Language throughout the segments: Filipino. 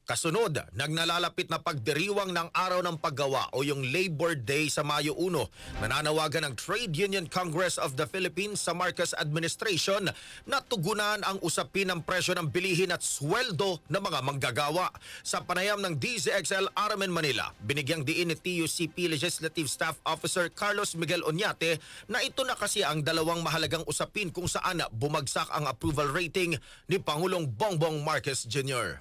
Kasunod, nagnalalapit na pagdiriwang ng Araw ng Paggawa o yung Labor Day sa Mayo 1. Nananawagan ng Trade Union Congress of the Philippines sa Marcos Administration na tugunan ang usapin ng presyo ng bilihin at sweldo ng mga manggagawa. Sa panayam ng DZXL Aramen Manila, binigyang diin ni TUCP Legislative Staff Officer Carlos Miguel Oñate na ito na kasi ang dalawang mahalagang usapin kung saan bumagsak ang approval rating ni Pangulong Bongbong Marcos Jr.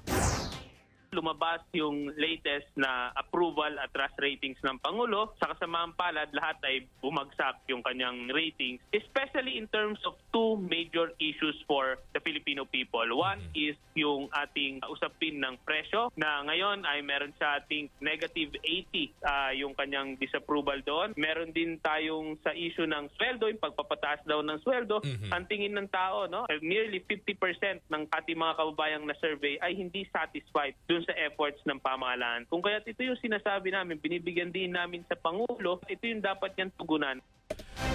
Lumabas yung latest na approval at trust ratings ng Pangulo. Sa kasamaang palad, lahat ay bumagsak yung kanyang ratings, especially in terms of two major issues for the Filipino people. One is yung ating usapin ng presyo na ngayon ay meron sa ating negative 80 yung kanyang disapproval doon. Meron din tayong sa issue ng sweldo, yung pagpapataas daw ng sweldo. Ang tingin ng tao, no, nearly 50% ng ating mga kababayang na survey ay hindi satisfied dun sa efforts ng pamahalaan. Kung kaya't ito yung sinasabi namin, binibigyan din namin sa Pangulo, ito yung dapat niyang tugunan.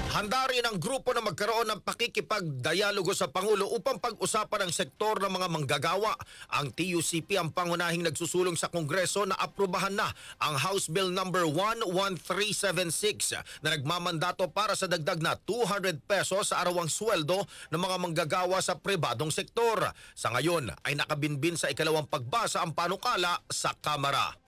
Handa rin ang grupo na magkaroon ng pakikipagdialogo sa Pangulo upang pag-usapan ang sektor ng mga manggagawa. Ang TUCP ang pangunahing nagsusulong sa Kongreso na aprubahan na ang House Bill number 11376 na nagmamandato para sa dagdag na 200 pesos sa arawang sweldo ng mga manggagawa sa pribadong sektor. Sa ngayon ay nakabinbin sa ikalawang pagbasa ang panukala sa Kamara.